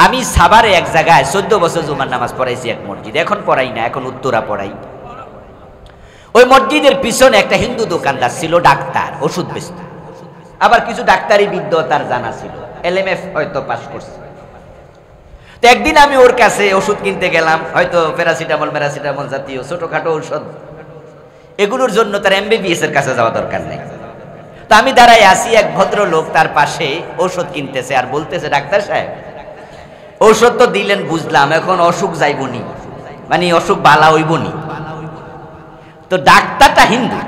আমি সাভারে এক জায়গায় 14 বছর জুমার নামাজ পড়াইছি এক মসজিদ, এখন পড়াই না, এখন উত্তরা পড়াই। ওই মসজিদের পিছনে একটা হিন্দু দোকানদার ছিল, ডাক্তার, ওষুধ বেচত। আবার কিছু ডাক্তারি বিদ্যা তার জানা ছিল, LMF হয়তো পাস করছে। তো একদিন আমি ওর কাছে ওষুধ কিনতে গেলাম, হয়তো প্যারাসিটামল জাতীয় ছোটখাটো ঔষধ, এগুলোর জন্য তার MBBS এর কাছে যাওয়া দরকার নেই। তো আমি দাঁড়ায় আসি, এক ভদ্রলোক তার পাশে ওষুধ কিনতেছে আর বলতেছে, ডাক্তার সাহেব ঔষধ তো দিলেন বুঝলাম, এখন অসুখ যাইবনি, মানে অসুখ বালা হইবনি। তো ডাক্তারটা হিন্দু,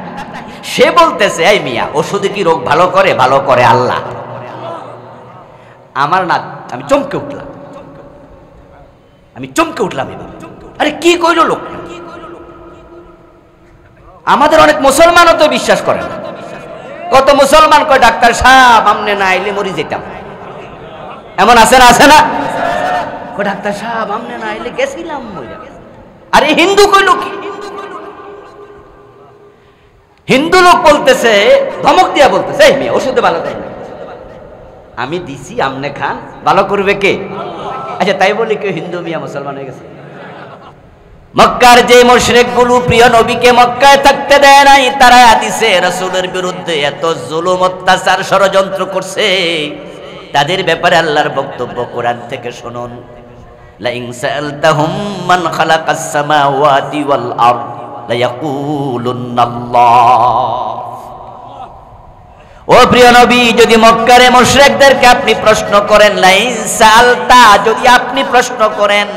সে বলতেছে, এই মিয়া ওষুধে কি রোগ ভালো করে? ভালো করে আল্লাহ। আমার না, আমি চমকে উঠলাম, এবার আরে কি কইল লোক। আমাদের অনেক মুসলমানও তো বিশ্বাস করে না। কত মুসলমান কয়, ডাক্তার সাহেব আমনে না আইলে মরি যেতাম। এমন আছে না? ডাক্তার সাহেব আমনে না আইলে গেছিলাম। আরে হিন্দু কইল কি? হিন্দু লোক বলতেছে, ধমক দিয়া বলতেছে, এই মেয়ে ওষুধে ভালো দেয় না, আমি দিছি, আমনে খান, ভালো করবে কে? আচ্ছা তাই বলি কেউ হিন্দু মিয়া মুসলমান হয়ে গেছে? মক্কার যে মুশরিক গুলো প্রিয় নবীকে মক্কায় থাকতে দেয় নাই, তারা হাদিসে রাসূলের বিরুদ্ধে এত জুলুম অত্যাচার ষড়যন্ত্র করছে, তাদের ব্যাপারে আল্লাহর বক্তব্য কোরআন থেকে শুনুন। লা ইন সাআলতাহুম মান খালাকাস সামাওয়াতি ওয়াল আরদ লা ইয়াকুলুন্নাল্লাহ। ও প্রিয় নবী, যদি মক্কার মুশরিকদেরকে আপনি প্রশ্ন করেন, লা ইন সাআলতা, যদি আপনি প্রশ্ন করেন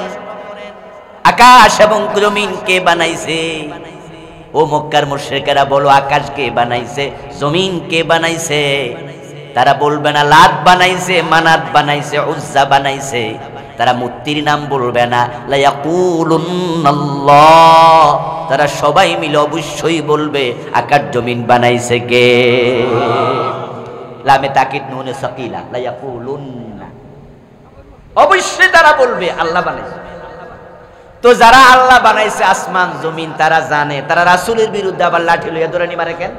আকাশ এবং জমিন কে বানাইছে, ও মক্কার মুশরিকেরা বলো আকাশ কে বানাইছে, জমিন কে বানাইছে? তারা বলবে না লাত বানাইছে, মানাত বানাইছে, উজ্জা বানাইছে, তারা মূর্তির নাম বলবে না, লা ইয়াকুলুন্নাল্লাহ, তারা সবাই মিলে অবশ্যই বলবে আকাশ জমিন বানাইছে কে? লামে তাকিদ নুনে সাকিলা, লা ইয়াকুলুন্না, অবশ্যই তারা বলবে আল্লাহ বানাইছে। তো যারা আল্লাহ বানাইছে আসমান জমিন তারা জানে, তারা রাসূলের বিরুদ্ধে আবার লাঠি লইয়া দৌড়ানি মারে কেন?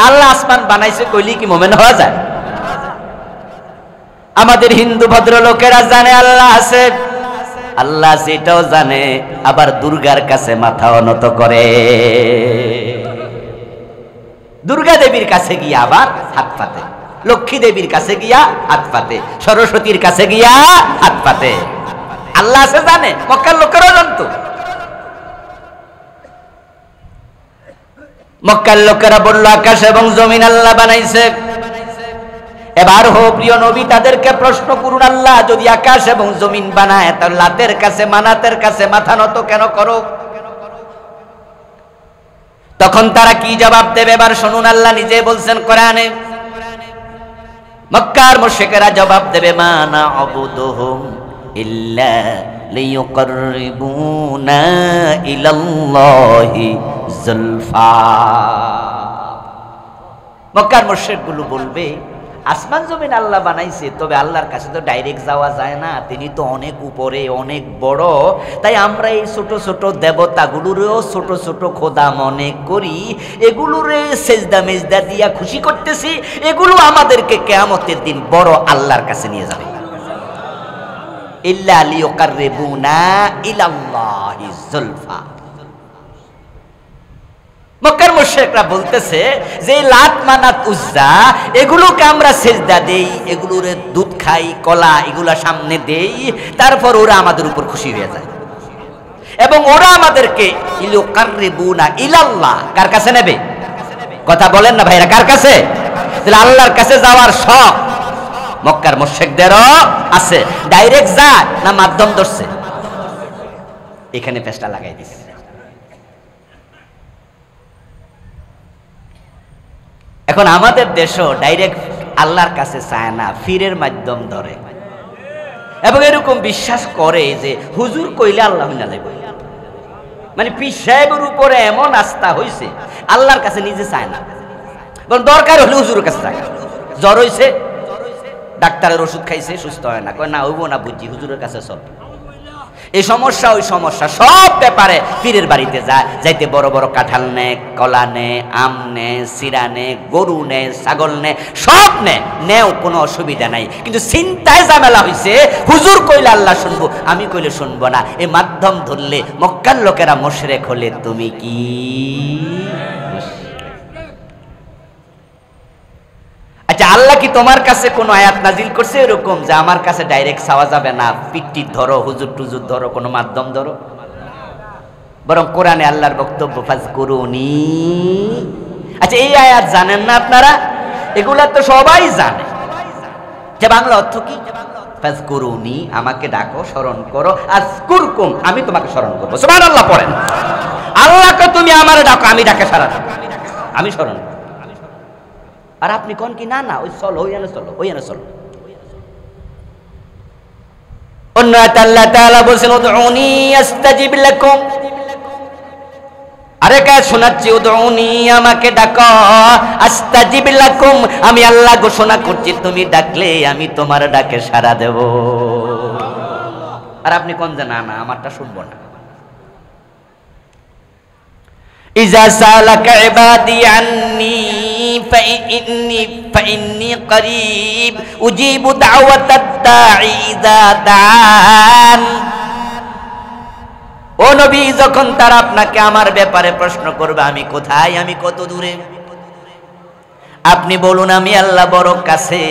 আল্লাহ আসমান বানাইছে কইলি কি মুমিন হওয়া যায়? আমাদের হিন্দু ভদ্রলোকেরা জানে আল্লাহ আছে, আল্লাহ সেটাও জানে, আবার দুর্গার কাছে মাথা অনত করে, দুর্গা দেবীর কাছে গিয়া আবার হাত পাতে, লক্ষ্মী দেবীর কাছে গিয়া হাত পাতে, সরস্বতীর কাছে গিয়া হাত পাতে। আল্লাহ আছে জানে, মক্কার লোকেরাও জানতো। মক্কার লোকেরা বলল আকাশ এবং জমিন আল্লাহ বানাইছে। এবার হো প্রিয় নবী, তাদেরকে প্রশ্ন করুন, আল্লাহ যদি আকাশ এবং জমিন বানায়, তাহলে লাতের কাছে মানাতের কাছে মাথা নত কেন করো? তখন তারা কি জবাব দেবে এবার শুনুন। আল্লাহ নিজে বলছেন কোরআনে, মক্কার মুশরিকেরা জবাব দেবে, মা না'বুদুহুম ইল্লা লিয়ুকাররিবুনা ইলাল্লাহি যুলফা। মক্কার মুশরিকগুলো বলবে, আসমান জমিন আল্লাহ বানাইছে, তবে আল্লাহর কাছে তো ডাইরেক্ট যাওয়া যায় না, তিনি তো অনেক উপরে, অনেক বড়, তাই আমরা এই ছোট ছোট দেবতাগুলোরেও ছোট ছোট খোদা মনে করি, এগুলোরে সেজদা মেজদা দিয়া খুশি করতেছি, এগুলো আমাদেরকে কিয়ামতের দিন বড় আল্লাহর কাছে নিয়ে যাবে। ইল্লা লিয়ুকাররিবুনা ইলাল্লাহি যুলফা। মক্কার মুশরিকরা বলতেছে যে লাত মানাত উজ্জা এগুলোকে আমরা সেজদা দেই, এগুলোর দুধ খাই, কলা এগুলা সামনে দেই, তারপর ওরা আমাদের উপর খুশি হয়ে যায় এবং ওরা আমাদেরকে লিয়ুকাররিবুনা ইলাল্লাহ কার কাছে নেবে? কথা বলেন না ভাইরা, কার কাছে? তাহলে আল্লাহর কাছে যাওয়ার শখ মক্কার মুশরিকদেরও আছে। ডাইরেক্ট যায় না মাধ্যম ধরছে? এখানে পেশটা লাগাই দিছে। এখন আমাদের দেশও ডাইরেক্ট আল্লাহর কাছে চায় না, ফিরের মাধ্যম ধরে এবং এরকম বিশ্বাস করে যে হুজুর কইলে আল্লাহ হইনা যাইব, মানে পীর সাহেবের উপরে এমন আস্থা হইছে আল্লাহর কাছে নিজে চায় না, বরং দরকার হলে হুজুরের কাছে চায়। জ্বর হইছে, ডাক্তারের ওষুধ খাইছে, সুস্থ হয় না, কয় না হইব না বুঝি, হুজুরের কাছে চল। এই সমস্যা ওই সমস্যা সব ব্যাপারে পীরের বাড়িতে যায়, যাইতে বড় বড় কাঁঠাল নে, কলা নে, আম নে, সিরা নে, গরু নে, ছাগল নে, সব নেও, কোনো অসুবিধা নাই। কিন্তু চিন্তায় ঝামেলা হইছে, হুজুর কইলে আল্লাহ শুনবো, আমি কইলে শুনবো না। এই মাধ্যম ধরলে মক্কার লোকেরা মুশরিক হলে তুমি কি? আচ্ছা, আল্লাহ কি তোমার কাছে কোনো আয়াত নাজিল করছে এরকম যে আমার কাছে ডাইরেক্ট চাওয়া যাবে না, পিট্টি ধরো, হুজুর টুজুর ধরো, কোনো মাধ্যম ধরো? বরং কোরআনে আল্লাহর বক্তব্য ফাজকুরুনি। আচ্ছা, এই আয়াত জানেন না আপনারা? এগুলা তো সবাই জানে যে বাংলা অর্থ কি? ফাজকুরুনি, আমাকে ডাকো, স্মরণ করো, আযকুরকুম, আমি তোমাকে স্মরণ করবো। সুবহানাল্লাহ পড়েন। আল্লাহকে তুমি আমারে ডাকো, আমি ডাকে সারা দেব, আমি স্মরণ করব। আর আপনি কোন কি? না না, ওই চলো, ওইখানে চলো, ওইখানে চলো। অন্য আল্লাহ তাআলা বলেন উদউনি আস্তাজিব লাকুম। আরে কাজ শোনাচ্ছি, উদউনি, আমাকে ডাকো, আস্তাজিব লাকুম, আমি আল্লাহ ঘোষণা করছি তুমি ডাকলে আমি তোমার ডাকে সাড়া দেব। আর আপনি কোন যে না না, আমারটা শুনবো না। ইজা সালাকা ইবাদি আন্নী ফাইন্নী করিব উজিবু দাওয়াতাদ দাঈ ইযা দাআন। ও নবী, যখন তারা আপনাকে আমার ব্যাপারে প্রশ্ন করবে, আমি কোথায়, আমি কত দূরে, আপনি বলুন আমি আল্লাহ বড় কাছে।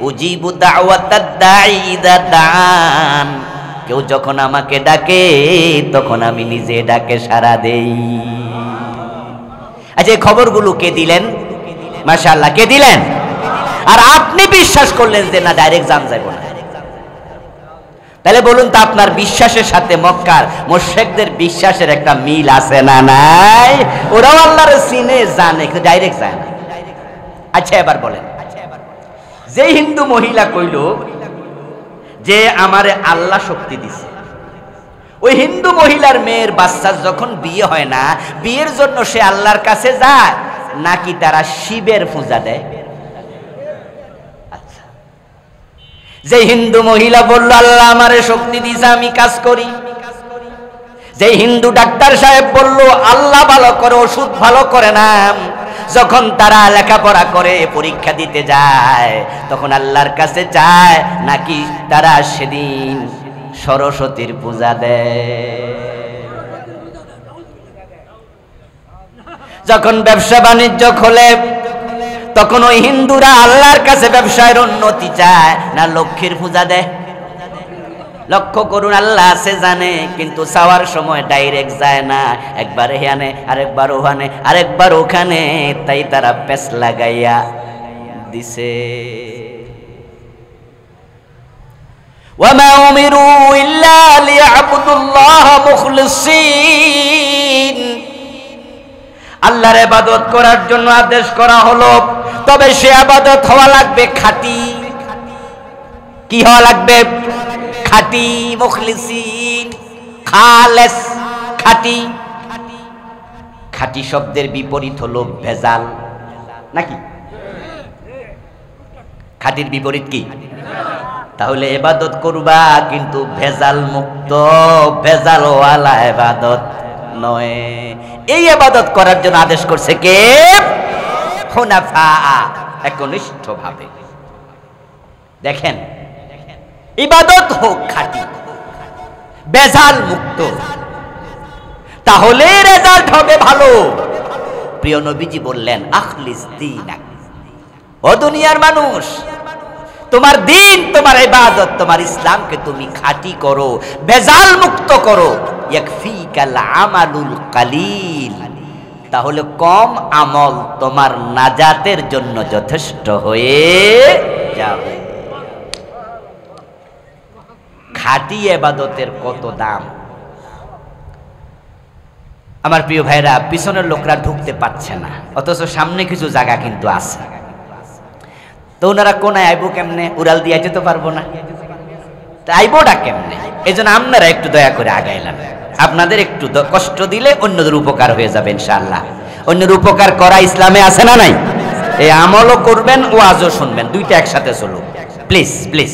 উজিবু দাওয়াতাদ দাঈ ইযা দাআন, কেউ যখন আমাকে ডাকে তখন আমি নিজে ডাকে সাড়া দেই। আচ্ছা, এই খবরগুলো কে দিলেন? মাশাআল্লাহ, কে দিলেন? আর আপনি বিশ্বাস করলেন যে না, ডাইরেক্ট জান যাবে না। তাহলে বলুন তো, আপনার বিশ্বাসের সাথে মক্কার মুশরিকদের বিশ্বাসের একটা মিল আছে না নাই? ওরাও আল্লাহর চিনে, জানে, কিন্তু ডাইরেক্ট যায় না। আচ্ছা, এবার বলেন, যে হিন্দু মহিলা কইল যে আমারে আল্লাহ শক্তি দিছে, ওই হিন্দু মহিলার মেয়ের বাচ্চার যখন বিয়ে হয় না, বিয়ের জন্য সে আল্লাহর কাছে যায় নাকি তারা শিবের পূজা দেয়? আচ্ছা, যে হিন্দু মহিলা বলল আল্লাহ আমারে শক্তি দিছে, আমি কাজ করি, যে হিন্দু ডাক্তার সাহেব বলল আল্লাহ ভালো করে, ওষুধ ভালো করে না, যখন তারা লেখাপড়া করে পরীক্ষা দিতে যায় তখন আল্লাহর কাছে চায় নাকি তারা সেদিন সরস্বতীর পূজা দেয়? যখন ব্যবসা বাণিজ্য খোলে তখন ওই হিন্দুরা আল্লাহর কাছে ব্যবসায়ের উন্নতি চায় না লক্ষ্মীর পূজা দেয়? লক্ষ্য করুন, আল্লাহ আছে জানে, কিন্তু চাওয়ার সময় ডাইরেক্ট যায় না, একবার এখানে, আরেকবার ওখানে, আরেকবার ওখানে, তাই তারা পেছ লাগাইয়া দিছে। ওয়ামা উমিরু ইল্লা লিয়াবুদুল্লাহ মুখলিসিন, আল্লাহর ইবাদত করার জন্য আদেশ করা হলো, তবে সে ইবাদত হওয়া লাগবে খাঁটি। কি হওয়া লাগবে? খাঁটি, মুখলিসিন, খালেস, খাঁটি। খাঁটি শব্দের বিপরীত হলো ভেজাল, নাকি? খাঁটির বিপরীত কি? তাহলে ইবাদত করবা কিন্তু ভেজাল মুক্ত, ভেজালওয়ালা ইবাদত নয়। এই ইবাদত করার জন্য আদেশ করছে কে? হুনাফা, একনিষ্ঠভাবে। দেখেন, ইবাদত হোক খাঁটি, ভেজাল মুক্ত, তাহলে রেজাল্ট হবে ভালো। প্রিয় নবীজি বললেন আখলিস দীনাক। ও দুনিয়ার মানুষ, তোমার দিন, তোমার ইবাদত, তোমার ইসলামকে তুমি খাঁটি করো, ভেজাল মুক্ত করো। ইয়াকফিকাল আমালুল কালিল, তাহলে কম আমল তোমার নাজাতের জন্য যথেষ্ট হয়ে যাবে। খাঁটি ইবাদতের কত দাম! আমার প্রিয় ভাইরা, পিছনের লোকরা ঢুকতে পারছে না, অথচ সামনে কিছু জায়গা কিন্তু আছে। তো ওনারা কোনায় আইবো কেমনে? উড়াল দিয়ে যেতে পারবো না, আইবোটা কেমনে? এই জন্য আপনারা একটু দয়া করে আগাইলেন। আপনাদের একটু কষ্ট দিলে অন্যদের উপকার হয়ে যাবে ইনশাআল্লাহ। অন্যের উপকার করা ইসলামে আছে না নাই? এই আমলও করবেন, ওয়াজও শুনবেন, দুইটা একসাথে চলুক। প্লিজ প্লিজ,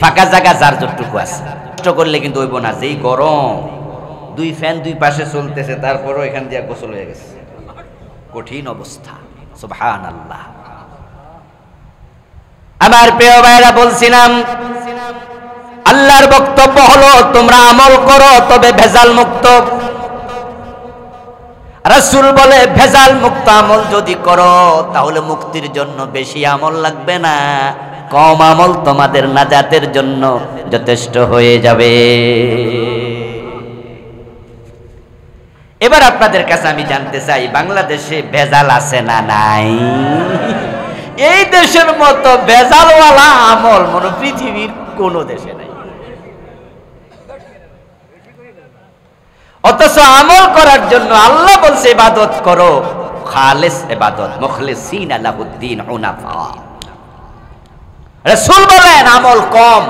ফাঁকা জায়গা যার যতটুকু আছে। নষ্ট করলে কিন্তু হইব না। যেই গরম, 2 ফ্যান 2 পাশে চলতেছে, তারপরও এখান দিয়ে গোসল হয়ে গেছে। কঠিন অবস্থা। সুবহানাল্লাহ। আমার প্রিয় ভাইরা, বলছিলাম আল্লাহর বক্তব্য হলো তোমরা আমল করো তবে ভেজাল মুক্ত। রাসূল বলে ভেজাল মুক্ত আমল যদি করো তাহলে মুক্তির জন্য বেশি আমল লাগবে না, কম আমল তোমাদের নাজাতের জন্য যথেষ্ট হয়ে যাবে। এবার আপনাদের কাছে আমি জানতে চাই, বাংলাদেশে ভেজাল আছে না নাই? এই দেশের মতো ভেজালওয়ালা আমল মনে পৃথিবীর কোন দেশে নাই। অথচ আমল করার জন্য আল্লাহ বলছে ইবাদত করো, খালেস ইবাদত, মুখলিসিনা লাহুদ্দিন হুনাফা। রাসূল বলেন আমল কম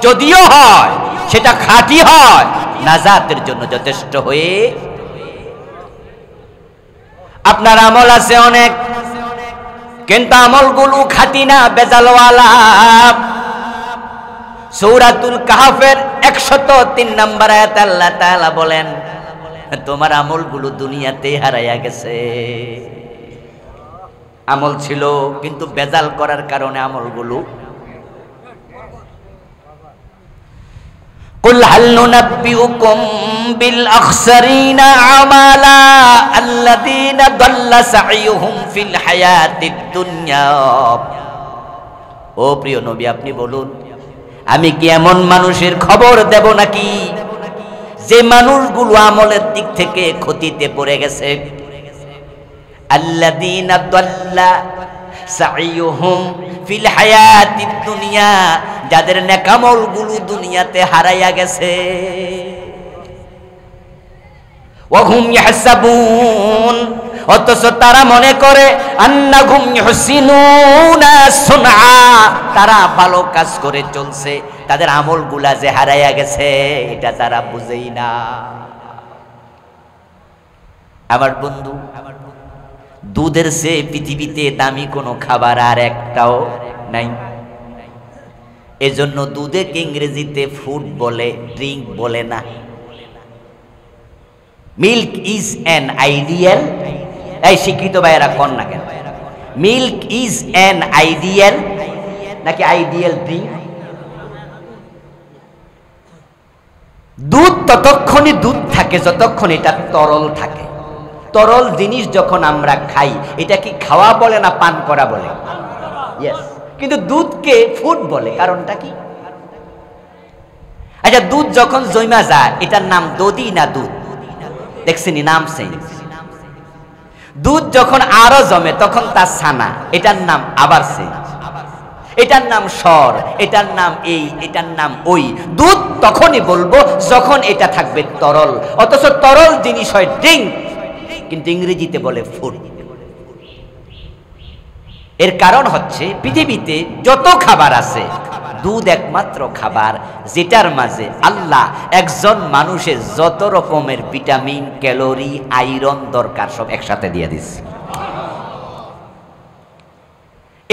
যদিও হয় সেটা খাঁটি হয়, নাজাতের জন্য যথেষ্ট হয়ে। আপনার আমল আছে অনেক, কিন্তু আমলগুলো খাঁটি না, বেজালওয়ালা। সূরাতুল কাহফের 103 নম্বর আয়াতে আল্লাহ তাআলা বলেন তোমার আমলগুলো দুনিয়াতে হারায়া গেছে। আমল ছিল কিন্তু বেজাল করার কারণে আমলগুলো। কুল হাল নুনাব্বিউকুম বিল আখসারিনা আমালা আল্লাযীনা দাল্লা সাইয়ুহুম ফিল হায়াতিদ দুনিয়া। ও প্রিয় নবী, আপনি বলুন আমি কি এমন মানুষের খবর দেব নাকি যে মানুষগুলো আমলের দিক থেকে ক্ষতিতে পড়ে গেছে। আল্লাযীনা দাল্লা সাইয়ুহুম ফিল হায়াতিদ দুনিয়া, যাদের নেক আমলগুলো দুনিয়াতে হারাইয়া গেছে। ওয়া হুম ইয়াহসাবুন, অথচ তারা মনে করে আন্নাহুম ইহসিনুনা সুনআ, তারা ভালো কাজ করে চলছে, তাদের আমলগুলা যে হারাইয়া গেছে এটা তারা বুঝেই না। আমার বন্ধু, দুধের চেয়ে পৃথিবীতে দামি কোনো খাবার আর একটাও নাই। এজন্য দুধকে ইংরেজিতে ফুড বলে, ড্রিঙ্ক বলে না। মিল্ক ইজ অ্যান আইডিয়াল, এই শিক্ষিত ভাইয়েরা কোন না কেন, মিল্ক ইজ অ্যান আইডিয়াল নাকি আইডিয়াল ড্রিঙ্ক? দুধ ততক্ষণই দুধ থাকে যতক্ষণ এটা তরল থাকে। তরল জিনিস যখন আমরা খাই, এটা কি খাওয়া বলে না পান করা বলে? ইয়েস। কিন্তু দুধকে ফুড বলে, কারণটা কি? আচ্ছা, দুধ যখন জমা যায় এটার নাম দধি না দুধ? দেখছেন নাম চেঞ্জ। দুধ যখন আরো জমে তখন তার ছানা, এটার নাম আবার চেঞ্জ। এটার নাম সর, এটার নাম এই, এটার নাম ওই। দুধ তখনই বলবো যখন এটা থাকবে তরল। অথচ তরল জিনিস হয় ড্রিঙ্ক, কিন্তু ইংরেজিতে বলে ফুড। এর কারণ হচ্ছে পৃথিবীতে যত খাবার আছে দুধ একমাত্র খাবার যেটার মাঝে আল্লাহ একজন মানুষের যত রকমের ভিটামিন, ক্যালোরি, আয়রন দরকার সব একসাথে দিয়ে দিচ্ছে।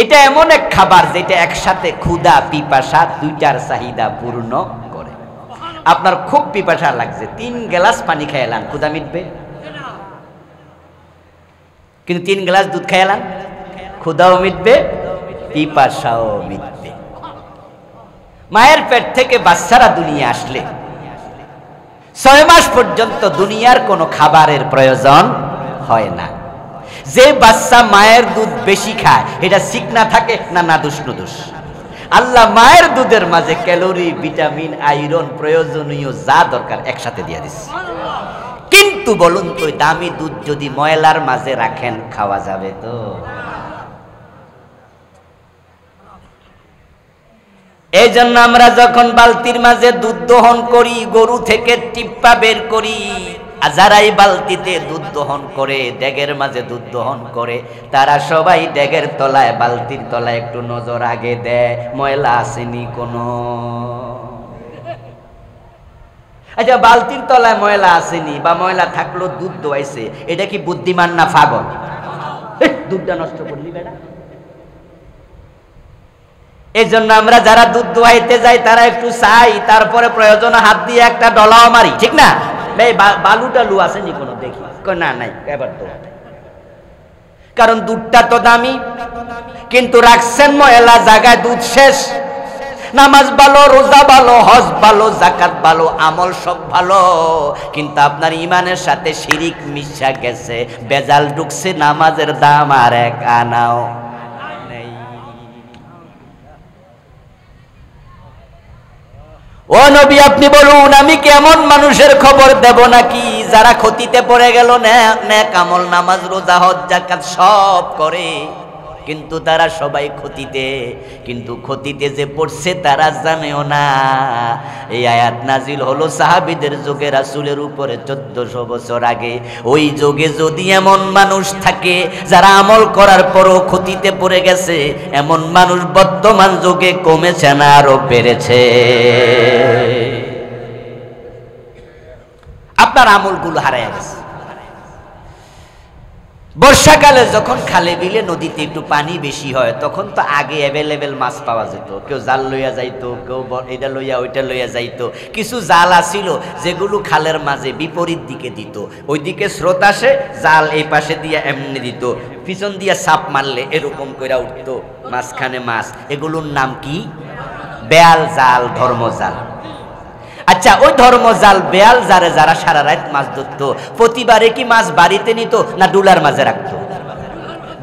এটা এমন এক খাবার যেটা একসাথে ক্ষুধা পিপাসা দুইটার চাহিদা পূর্ণ করে। আপনার খুব পিপাসা লাগছে, 3 গ্লাস পানি খাইলাম, ক্ষুধা মিটবে? কিন্তু 3 গ্লাস দুধ খাইলাম, ক্ষুধাও মিটবে, পিপাসাও মিটবে। মায়ের পেট থেকে বাচ্চারা দুনিয়া আসলে 6 মাস পর্যন্ত দুনিয়ার কোনো খাবারের প্রয়োজন হয় না। যে বাচ্চা মায়ের দুধ বেশি খায় এটা চিকনা থাকে না নাদুস নুদুস? আল্লাহ মায়ের দুধের মাঝে ক্যালোরি, ভিটামিন, আয়রন, প্রয়োজনীয় যা দরকার একসাথে দিয়ে দিচ্ছে। কিন্তু বলুন তো, দামি দুধ যদি ময়লার মাঝে রাখেন খাওয়া যাবে তো? এই জন্য আমরা যখন বালতির মাঝে দুধ দহন করি, গরু থেকে টিপ্পা বের করি, আর যারাই বালতিতে দুধ দহন করে, ডেগের মাঝে দুধ দহন করে, তারা সবাই ডেগের তলায়, বালতির তলায় একটু নজর আগে দেয় ময়লা আসেনি কোনো। আচ্ছা, বালতির তলায় ময়লা আসেনি বা ময়লা থাকলো দুধ দোয়াইছে, এটা কি বুদ্ধিমান না পাগল? দুধটা নষ্ট করলি বেটা। এই জন্য আমরা যারা দুধ দোয়াইতে যাই তারা একটু চাই, তারপরে প্রয়োজন হাত দিয়ে একটা ডলাও মারি, ঠিক না? এই বালু টালু আসেনি কোনো দেখি? না, নাই, এবার তো কারণ দুধটা তো দামি, কিন্তু রাখছেন ময়লা জায়গায়, দুধ শেষ। নামাজ ভালো, রোজা ভালো, হজ ভালো, যাকাত ভালো, আমল সব ভালো, কিন্তু আপনার ইমানের সাথে শিরিক মিশা গেছে, বেজাল ঢুকছে, নামাজের দাম আর এক আনাও নেই। ও নবী, আপনি বলুন আমি কেমন মানুষের খবর দেব নাকি যারা ক্ষতিতে পড়ে গেল, নেক আমল, নামাজ, রোজা, হজ, যাকাত সব করে, কিন্তু তারা সবাই ক্ষতিতে, কিন্তু ক্ষতিতে যে পড়ছে তারা জানেও না। এই আয়াত নাজিল হলো সাহাবীদের যুগে, রাসূলের উপরে 1400 বছর আগে। ওই যুগে যদি এমন মানুষ থাকে যারা আমল করার পরও ক্ষতিতে পড়ে গেছে, এমন মানুষ বর্তমান যুগে কমেছে না আরো বেড়েছে। আপনার আমলগুলো হারায় গেছে। বর্ষাকালে যখন খালে বিলে নদীতে একটু পানি বেশি হয়, তখন তো আগে অ্যাভেলেবেল মাছ পাওয়া যেত, কেউ জাল লইয়া যাইতো, কেউ এটা লইয়া ওইটা লইয়া যাইতো। কিছু জাল আসিল যেগুলো খালের মাঝে বিপরীত দিকে দিত, ওইদিকে স্রোত আসে, জাল এই পাশে দিয়া এমনি দিত, পিছন দিয়া সাপ মারলে এরকম কইরা উঠতো, মাঝখানে মাছ। এগুলোর নাম কি? বেয়াল জাল, ধর্মজাল। আচ্ছা, ওই ধর্মজাল, বেয়াল জালে যারা সারা রাত মাছ ধরতো, প্রতিবারে কি মাছ বাড়িতে নিত না ডুলার মাঝে রাখতো?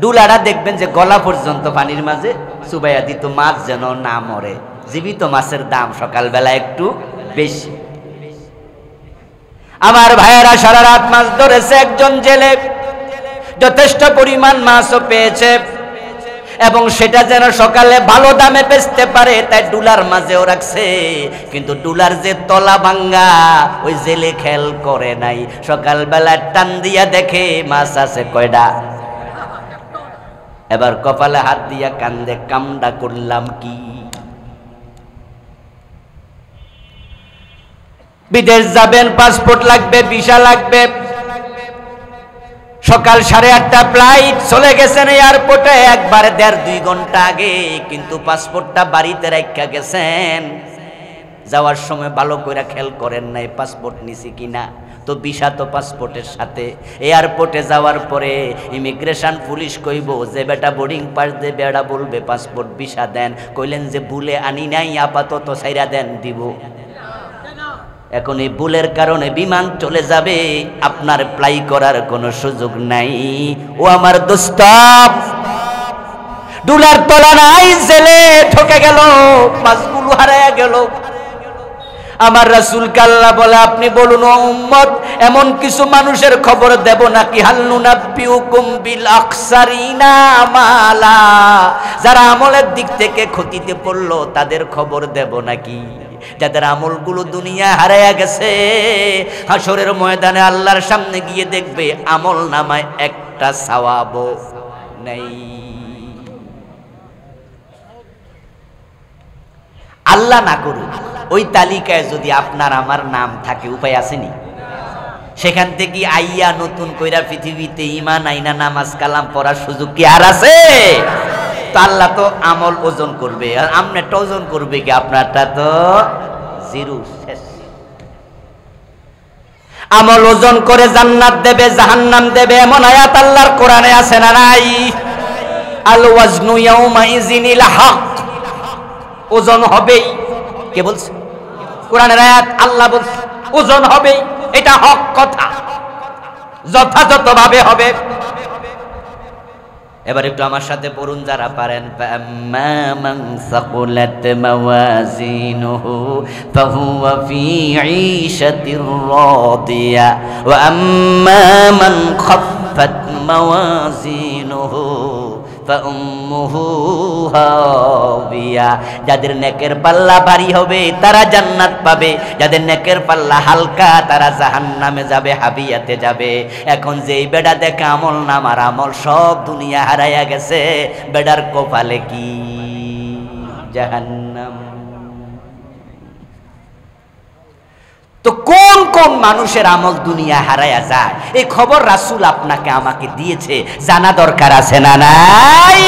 ডুলারা দেখবেন যে গলা পর্যন্ত পানির মাঝে চুবাইয়া দিত, মাছ যেন না মরে। জীবিত মাছের দাম সকালবেলা একটু বেশি। আমার ভাইয়েরা সারা রাত মাছ ধরেছে, একজন জেলে যথেষ্ট পরিমাণ মাছও পেয়েছে, এবং সেটা যেন সকালে ভালো দামে বেচতে পারে তাই ডুলার মাঝেও রাখছে। কিন্তু ডুলার যে তলা ভাঙ্গা, ওই জেলে খেল করে নাই। সকালবেলা টান দিয়া দেখে মাছ আছে কয়টা। এবার কপালে হাত দিয়া কান্দে, কামডা করলাম কি? বিদেশ যাবেন, পাসপোর্ট লাগবে, ভিসা লাগবে। সকাল 8:30 ফ্লাইট, চলে গেছেন এয়ারপোর্টে একবারে 1.5-2 ঘন্টা আগে, কিন্তু পাসপোর্টটা বাড়িতে রাখা গেছেন। যাওয়ার সময় ভালো করে খেয়াল করেন নাই পাসপোর্ট নিছি কিনা, তো ভিসা তো পাসপোর্টের সাথে। এয়ারপোর্টে যাওয়ার পরে ইমিগ্রেশন পুলিশ কইব যে বেটা বোর্ডিং পাস দে, বেড়া বলবে পাসপোর্ট ভিসা দেন, কইলেন যে ভুলে আনি নাই, আপাতত ছাইরা দেন, দিব। এখন এই ভুলের কারণে বিমান চলে যাবে, আপনার ফ্লাই করার কোনো সুযোগ নাই। ও আমার দোস্ত, ডুলার তলা নাই, জেলে ঠকে গেল, মাছগুলো হারায়া গেল। আমার রাসূল আল্লাহ বলে, আপনি বলুন ও উম্মত, এমন কিছু মানুষের খবর দেব নাকি? হাল নুনাব্বিউকুম বিল আকসারিনা আমালা, যারা আমলের দিক থেকে ক্ষতিতে পড়লো তাদের খবর দেব নাকি? যাদের আমলগুলো দুনিয়া হারায়া গেছে, হাসরের ময়দানে আল্লাহর সামনে গিয়ে দেখবে আমল নামায় একটা সওয়াবও নেই। আল্লাহ না করুক, ওই তালিকায় যদি আপনার আমার নাম থাকে, উপায় আসেনি? সেখান থেকে আইয়া নতুন কইরা পৃথিবীতে ঈমান আইনা নামাজ কালাম পড়ার সুযোগ কি আর আছে? তো আল্লাহ তো আমল ওজন করবে, আর আপনারটা ওজন করবে কি? আপনারটা তো জিরো, শেষ। আমল ওজন করে জান্নাত দেবে, জাহান্নাম দেবে, এমন আয়াত আল্লাহর কোরআনে আছে না নাই? আল ওয়াজনু ইয়াউমা ইযিনিল হক, ওজন হবেই। কে বলছে? কোরআনের আয়াত, আল্লাহ বলছে ওজন হবেই, এটা হক কথা, যথাযথভাবে হবে। এবার একটু আমার সাথে পড়ুন যারা পারেন। ফাম্মা মান সাকুলাত মাওয়াজিনুহু ফাহুয়া ফি ঈশাতির রাদিয়া ওয়া আম্মা মান খাফফাত মাওয়াজিনুহু ফাউম্মুহু হাবিয়া। যাদের নেকের পাল্লা ভারী হবে তারা জান্নাত পাবে, যাদের নেকের পাল্লা হালকা তারা জাহান্নামে যাবে, হাবিয়াতে যাবে। এখন যেই বেড়া দেখে আমল নামার আমল সব দুনিয়া হারাইয়া গেছে, বেড়ার কপালে কি? জাহান্নাম। তো কোন কোন মানুষের আমল দুনিয়া হারায়া যায়, এই খবর রাসূল আপনাকে আমাকে দিয়েছে, জানা দরকার আছে না নাই?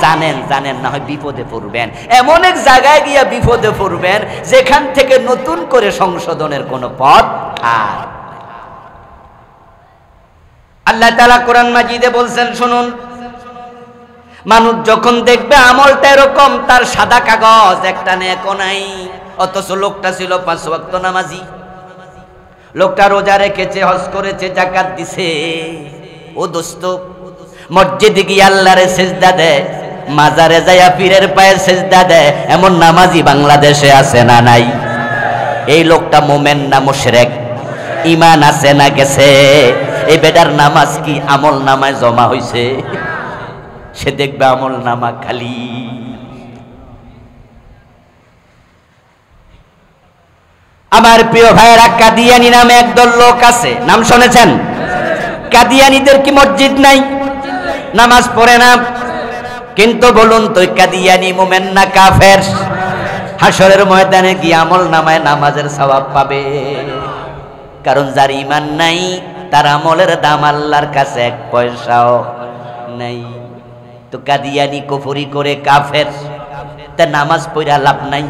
জানেন, জানেন না হয় বিপদে পড়বেন, এমন এক জায়গায় গিয়া বিপদে পড়বেন যেখান থেকে নতুন করে সংশোধনের কোনো পথ আর। আল্লাহ তাআলা কোরআন মাজিদে বলছেন, শুনুন, মানুষ যখন দেখবে আমলটা এরকম, তার সাদা কাগজ একটা নেকও নাই, অথচ লোকটা ছিল 5 ওয়াক্ত নামাজি, লোকটা রোজা রেখেছে, হজ করেছে, যাকাত দিছে। ও দোস্ত, মসজিদে গিয়ে আল্লাহরে সিজদা দেয়, মাজারে যায়া পীরের পায়ে সিজদা দেয়, এমন নামাজি বাংলাদেশে আছে না নাই? এই লোকটা মোমেন না মুশরিক? ঈমান আছে না গেছে? এই বেটার নামাজ কি আমল নামায় জমা হইছে? সে দেখবে আমল নামা খালি। আমার প্রিয় ভাইয়েরা, কাদিয়ানি নামে একদল লোক আছে, নাম শুনেছেন? কাদিয়ানিদের কি মসজিদ নাই? নামাজ পড়ে না, কিন্তু বলুন তো কাদিয়ানি মুমিন না কাফের? হাসরের ময়দানে কি আমল নামায় নামাজের সওয়াব পাবে? কারণ যার ঈমান নাই তার আমলের দাম আল্লাহর কাছে 1 পয়সাও নাই। তো কাদিয়ানি কুফরি করে কাফের, তা নামাজ পড়া লাভ নাই।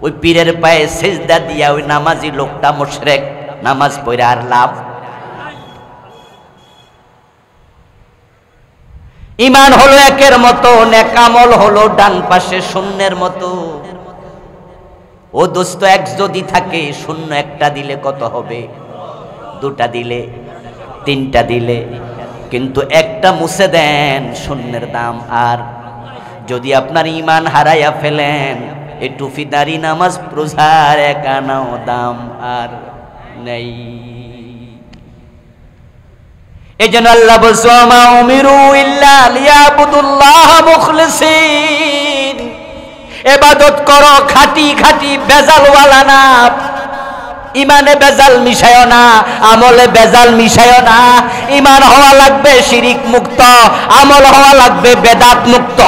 ওই পীরের পায়ে সিজদা দিয়া ওই নামাজি লোকটা মুশরিক, নামাজ পড়া আর লাভ? ঈমান হলো একের মতো, নেক আমল হলো ডান পাশে শূন্যের মতো। ও দোস্ত, 1 যদি থাকে, শূন্য একটা দিলে কত হবে? 2টা দিলে, 3টা দিলে, কিন্তু একটা মুছে দেন, শূন্যের দাম আর। যদি আপনার ঈমান হারাইয়া ফেলেন, এই টুপিদারি নামাজ রোজার 1 আনাও দাম আর নেই। এজন্য আল্লাহ বলছে, মা উমিরু ইল্লা লিয়াবুদুল্লাহ মুখলিসিন, ইবাদত করো খাঁটি খাঁটি, বেজালওয়ালা না। ইমানে বেজাল মিশায়ও না, আমলে বেজাল মিশায়ও না। ইমান হওয়া লাগবে শিরিক মুক্ত, আমল হওয়া লাগবে বেদাত মুক্ত।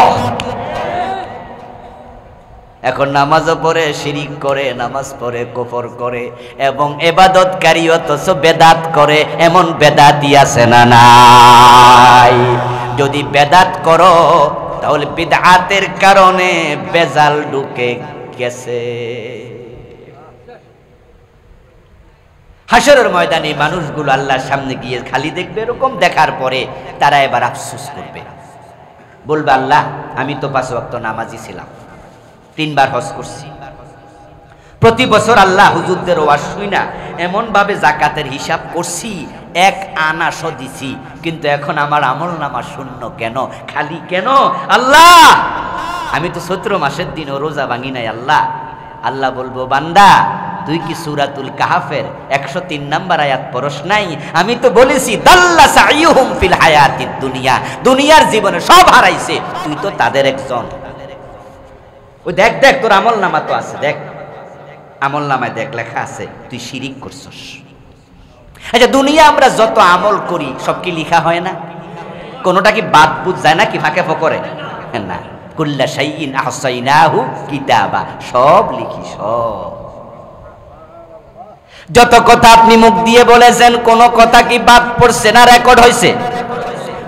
এখন নামাজও পড়ে শিরিক করে, নামাজ পড়ে কুফর করে, এবং ইবাদতকারী অথচ বেদাত করে, এমন বেদাতি আছে না নাই? যদি বেদাত করো তাহলে বিদআতের কারণে বেজাল ঢুকে গেছে। হাসরের ময়দানে মানুষগুলো আল্লাহর সামনে গিয়ে খালি দেখবে, এরকম দেখার পরে তারা এবার আফসোস করবে, বলবে, আল্লাহ আমি তো 5 ওয়াক্ত নামাজি ছিলাম, 3 বার হজ করছি, প্রতি বছর আল্লাহ হুজুরদের ওয়াজ শুইনা এমন ভাবে যাকাতের হিসাব করছি, 1 আনাশও দিছি, কিন্তু এখন আমার আমল নামা শূন্য কেন, খালি কেন? আল্লাহ আমি তো চৈত্র মাসের দিনও রোজা ভাঙি নাই। আল্লাহ আল্লাহ বলবো, বান্দা তুই কি সূরাতুল কাহফের 103 নম্বর আয়াত পড়স নাই? আমি তো বলেছি, দাল্লা সাইয়ুহুম ফিল হায়াতিদ দুনিয়া, দুনিয়ার জীবনে সব হারাইছে, তুই তো তাদের একজন। ওই দেখ দেখ, তোর আমল নামা তো আছে, দেখ আমল নামায় দেখ লেখা আছে তুই শিরিক করছস। আচ্ছা, দুনিয়া আমরা যত আমল করি সব কি লেখা হয় না? কোনটা কি বাদ বুঝ যায় না, কি ফাঁকে ফকরে না? কুল্লা শাইইন আহসাইনাহু কিতাবা, সব লিখি, সব। যত কথা আপনি মুখ দিয়ে বলেছেন, কোন কথা কি বাদ পড়ছে না রেকর্ড হয়েছে?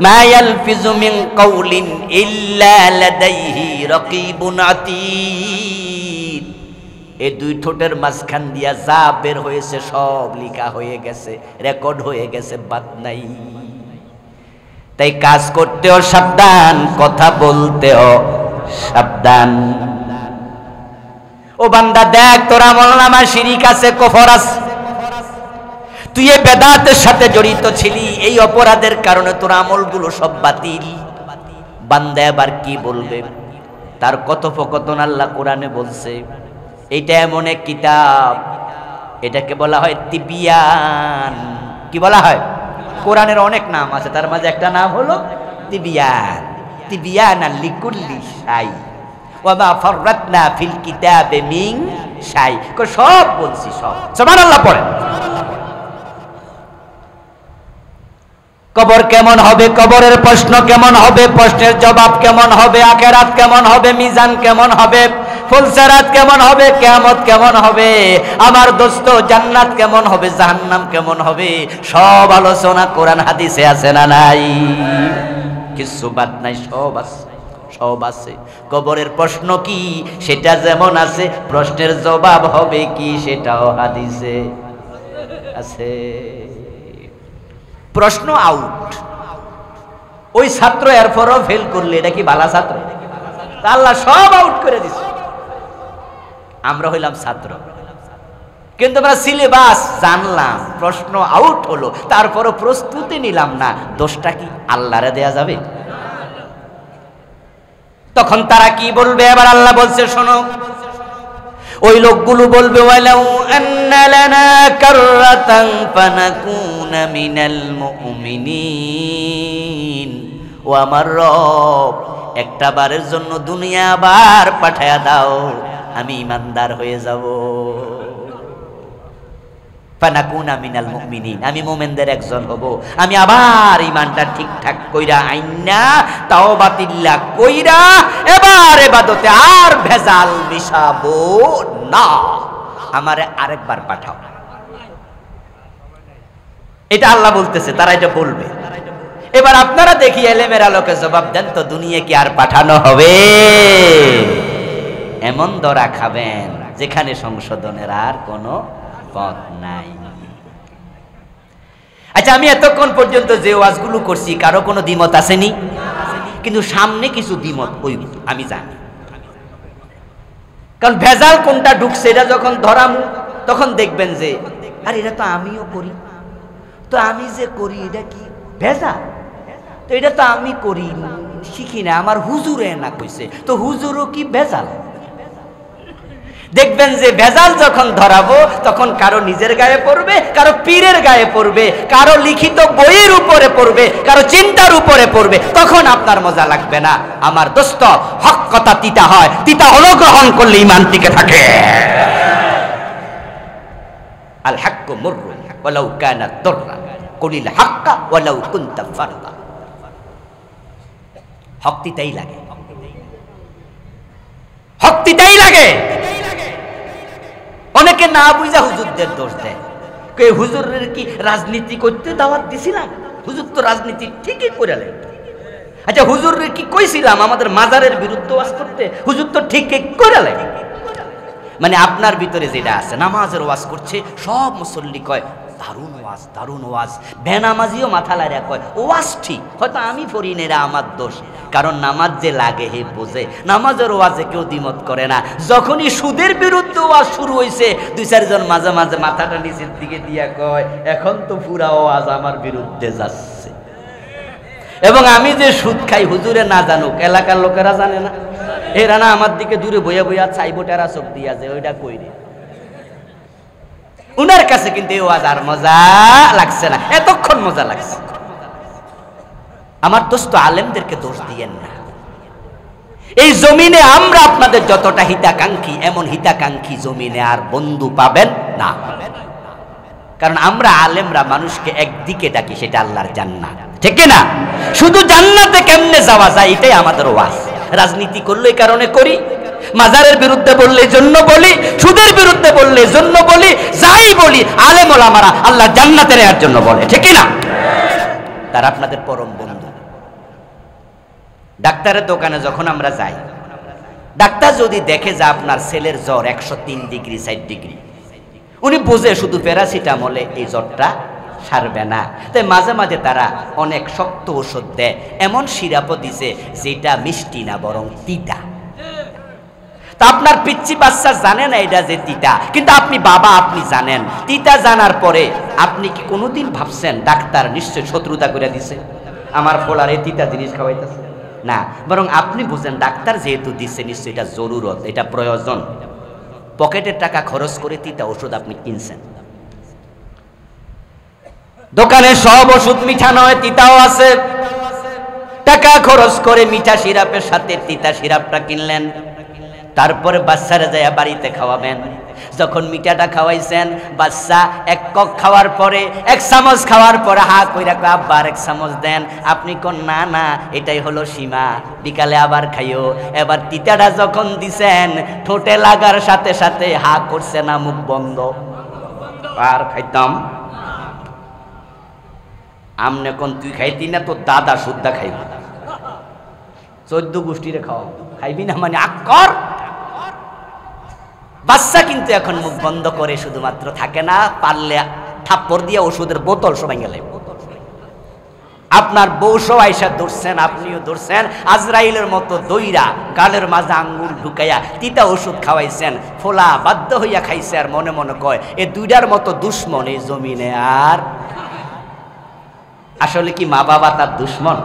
মা ইয়ালফিজু মিন কাউলিন ইল্লা লাদাইহি রাকিবুন আতীদ। এই 2 ঠোঁটের মাঝখান দিয়া যা বের হয়েছে সব লেখা হয়ে গেছে, রেকর্ড হয়ে গেছে, বাদ নাই। তাই কাজ করতেও সাবধান, কথা বলতেও সাবধান। ও বান্দা দেখ, তোর আমল নামায় শিরিক আছে, কুফর আছে, তুই এই বেদাতের সাথে জড়িত ছিলি, এই অপরাধের কারণে তোর আমলগুলো সব বাতিল। বান্দা এবার কি বলবে? তার কথোপকথন আল্লাহ কোরআনে বলছে, এইটা এমন এক কিতাব, এটাকে বলা হয় তিবিয়ান। কি বলা হয়? কোরআনের অনেক নাম আছে, তার মাঝে একটা নাম হলো তিবিয়ান। তিবিয়ানান লিকুল্লি শাই ওয়া মা ফাররাতনা ফিল কিতাবে মিন শাই। সব বলছি, সব। সুবহানাল্লাহ পড়েন। কবর কেমন হবে, কবরের প্রশ্ন কেমন হবে, প্রশ্নের জবাব কেমন হবে, আখিরাত কেমন হবে, মিজান কেমন হবে, ফুলসেরাত কেমন হবে, কিয়ামত কেমন হবে, আমার দোস্ত জান্নাত কেমন হবে, জাহান্নাম কেমন হবে, সব আলোচনা কোরআন হাদিসে আছে না নাই? কিছু বাদ নাই, সব আছে, সব আছে। কবরের প্রশ্ন কি সেটা যেমন আছে, প্রশ্নের জবাব হবে কি সেটাও হাদিসে আছে। প্রশ্ন আউট, ওই ছাত্র এরপরও ফেল করলে এটা কি ভালো ছাত্র? আল্লাহ সব আউট করে দিছে। আমরা হইলাম ছাত্র, কিন্তু আমরা সিলেবাস জানলাম, প্রশ্ন আউট হলো, তারপরও প্রস্তুতি নিলাম না, দোষটা কি আল্লাহরে দেয়া যাবে? তখন তারা কি বলবে? এবার আল্লাহ বলছে শোনো, ওই লোকগুলো বলবে ওয়ালাউ আন্না লানা কাররাতান ফানাকুনা মিনাল মুমিনিন, ও আমার রব একটা বারের জন্য দুনিয়া আবার পাঠায়া দাও, আমি ইমানদার হয়ে যাব। ফানাকুনা মিনাল মুমিনিন, আমি মুমিনদের একজন হব, আমি আবার ইমানটা ঠিকঠাক কইরা আইনা তাওবাতিল্লাহ কইরা এবার ইবাদতে আর ভেজাল মিশাবো না, আমারে আরেকবার পাঠাও। এটা আল্লাহ বলতেছে, তারা এটা বলবে। এবার আপনারা দেখি এলেমের আলোকে জবাব দেন তো, দুনিয়া কি আর পাঠানো হবে? এমন দরা খাবেন যেখানে সংশোধনের আর কোনো পথ নাই। আচ্ছা, আমি এতক্ষণ পর্যন্ত যে ওয়াজগুলো করছি কারো কোনো দ্বিমত আসেনি, কিন্তু সামনে কিছু দ্বিমত ওই আমি জানি, কারণ ভেজাল কোনটা ঢুকছে এটা যখন ধরাম তখন দেখবেন যে আর এটা তো আমিও করি, তো আমি যে করি এটা কি ভেজাল? তো এটা তো আমি করি শিখি না, আমার হুজুরে না কইছে, তো হুজুরও কি ভেজাল? দেখবেন যে ভেজাল যখন ধরাবো তখন কারো নিজের গায়ে পড়বে, কারো পীরের গায়ে পড়বে, কারো লিখিত বইয়ের উপরে পড়বে, কারো চিন্তার উপরে পড়বে, তখন আপনার মজা লাগবে না। আমার দোস্ত, হক কথা তিতা হয়, তিতা হলো গ্রহণ করলে ঈমান টিকে থাকে। আল হাক্কু মুররুন ওয়ালাউ কানা দুররা কুলিল হাক্কা ওয়ালাউ কুনতা ফারদা। হক তিতাই লাগে, হক তিতাই লাগে। অনেকে না বুঝা হুজুরদের দোষ দেয়, হুজুরের কি রাজনীতি করতে দাওয়াত দিছিলাম? হুজুর তো রাজনীতি ঠিকই করেলেন। আচ্ছা, হুজুরের কি কইছিলাম আমাদের মাজারের বিরুদ্ধে ওয়াজ করতে? হুজুর তো ঠিকই করেলেন। মানে আপনার ভিতরে যেটা আছে, নামাজের ওয়াজ করছে, সব মুসল্লি কয় দারুণ ওয়াজ, দারুণ ওয়াজ, বেনামাজিও মাথা লাইরা কয় ওয়াজ ঠিক, হয়তো আমি পড়ি না, আমার দোষ। কারণ নামাজ যে লাগে হে বোঝে, নামাজের ওয়াজে কেউ দ্বিমত করে না। যখনই সুদের বিরুদ্ধে ওয়াজ শুরু হয়েছে, দুই চারজন মাঝে মাঝে মাথাটা নিচের দিকে দিয়া কয় এখন তো পুরা ওয়াজ আমার বিরুদ্ধে যাচ্ছে। এবং আমি যে সুদ খাই হুজুরে না জানুক, এলাকার লোকেরা জানে না, এরা না আমার দিকে দূরে বইয়া বইয়া চাইবো টেরা চোখ দিয়া যে ওইটা কই রে। উনার কাছে কিন্তু এই ওয়াজ আর মজা লাগছে না, এতক্ষণ মজা লাগছে। আমার দোস্ত, আলেমদেরকে দোষ দিয়েন না। এই জমিনে আমরা আপনাদের যতটা হিতাকাঙ্ক্ষী, এমন হিতাকাঙ্ক্ষী জমিনে আর বন্ধু পাবেন না। কারণ আমরা আলেমরা মানুষকে একদিকে ডাকি, সেটা আল্লাহর জান্নাত, ঠিক না? শুধু জান্নাতে কেমনে যাওয়া যায় এটাই আমাদের ওয়াজ। রাজনীতি করলে এই কারণে করি, মাজারের বিরুদ্ধে বললে জন্য বলি, সুদের বিরুদ্ধে বললে জন্য বলি, যাই বলি আলেম ওলামারা আল্লাহ জান্নাতে নেওয়ার জন্য বলে, ঠিক না? তারা আপনাদের পরম বন্ধু। ডাক্তারের দোকানে যখন আমরা যাই, ডাক্তার যদি দেখে যে আপনার ছেলের জ্বর 103 ডিগ্রি 60 ডিগ্রি, উনি বুঝে শুধু প্যারাসিটামলে এই জ্বরটা সারবে না, তাই মাঝে মাঝে তারা অনেক শক্ত ওষুধ দেয়। এমন সিরাপও দিছে যেটা মিষ্টি না, বরং তিতা। তা আপনার পিচ্চি বাচ্চা জানে না এটা যে তিতা, কিন্তু আপনি বাবা, আপনি জানেন। তিতা জানার পরে আপনি কি কোনোদিন ভাবছেন ডাক্তার নিশ্চয় শত্রুতা করে দিছে, আমার ফোলার এই তিতা জিনিস খাওয়াইতেছে? না, বরং আপনি বুঝেন ডাক্তার যেহেতু দিচ্ছে নিশ্চয় এটা জরুরত, এটা প্রয়োজন। পকেটের টাকা খরচ করে তিতা ওষুধ আপনি কিনছেন। দোকানে সব ওষুধ মিঠা নয়, তিতাও আছে। টাকা খরচ করে মিঠা সিরাপের সাথে তিতা সিরাপটা কিনলেন, তারপরে বাচ্চারা যাইয়া বাড়িতে খাওয়াবেন। যখন মিঠাটা খাওয়াইছেন, বাচ্চা এক কক খাওয়ার পরে, এক চামচ খাওয়ার পরে হা কইরা কয় আব্বা আর এক চামচ দেন। আপনি কোন না না, এটাই হলো সীমা, বিকালে আবার খাইও। এবার তিতাটা যখন দিছেন, ঠোঁটে লাগার সাথে সাথে হা করছে না, মুখ বন্ধ, আর খাইতাম। আমনে কোন তুই খাইতি না, তোর দাদা সুদ্ধা খাইব, 14 গোষ্ঠীরে খাওয়া খাইবি না মানে আকর। বাচ্চা কিন্তু এখন মুখ বন্ধ করে শুধুমাত্র থাকে না, পারলে থাপ্পড় দিয়ে ওষুধের বোতল সবাই গেলে। আপনার বউসও আয়সা ধরছেন, আপনিও ধরছেন, আজরাইলের মতো দইরা গালের মাঝে আঙ্গুল ঢুকাইয়া তিতা ওষুধ খাওয়াইছেন। ফোলা বাধ্য হইয়া খাইছে আর মনে মনে কয় এ দুইটার মতো দুশ্মন এই জমিনে আর। আসলে কি মা বাবা তার দুশ্মন?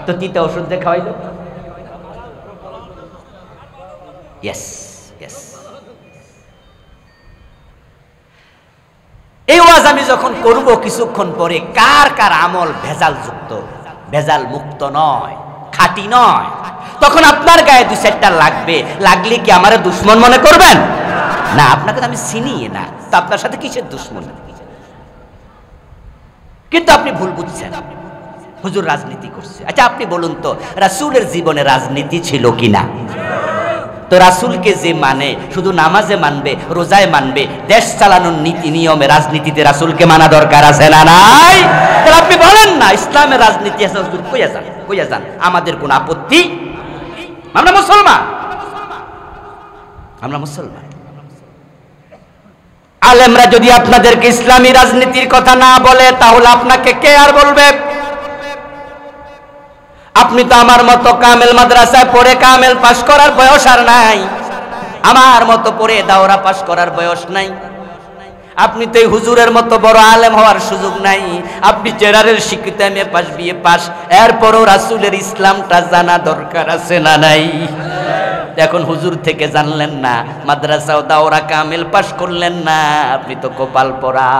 তো তিতা ওষুধ দিয়ে খাওয়াইল। Yes yes. এই ওয়াজ আমি যখন করব কিছুক্ষণ পরে, কার কার আমল ভেজাল যুক্ত, ভেজাল মুক্ত নয়, খাঁটি নয়, তখন আপনার গায়ে 2-4টা লাগবে। লাগলে কি আমারে দুশ্মন মনে করবেন? না, আপনাকে তো আমি চিনি না, তো আপনার সাথে কিসের দুশ্মন? কিন্তু আপনি ভুল বুঝছেন, হুজুর রাজনীতি করছে। আচ্ছা আপনি বলুন তো, রাসূলের জীবনে রাজনীতি ছিল কিনা? তো রাসূলকে যে মানে শুধু নামাজে মানবে, রোজায় মানবে, দেশ চালানোর নীতি নিয়মে, রাজনীতিতে রাসূলকে মানা দরকার আছে না নাই? তাহলে আপনি বলেন না ইসলামের রাজনীতি আছে, হুজুর কইয়া যান, কইয়া যান, আমাদের কোন আপত্তি। আমরা মুসলমান, আমরা মুসলমান। আলেমরা যদি আপনাদেরকে ইসলামী রাজনীতির কথা না বলে, তাহলে আপনাকে কে আর বলবে? আপনি তো আমার মতো কামেল মাদ্রাসায় পড়ে কামেল পাস করার বয়স আর নাই, আমার মতো পড়ে দাওরা পাস করার বয়স নাই। আপনি তো এই হুজুরের মতো বড় আলেম হওয়ার সুযোগ নাই। আপনি জেনারেল শিক্ষিত, এমএ পাস, বিএ পাস, এরপরও রাসূলের ইসলামটা জানা দরকার আছে না নাই? এখন হুজুর থেকে জানলেন না, মাদ্রাসা ও দাওরা কামেল পাস করলেন না, আপনি তো কপাল পোড়া।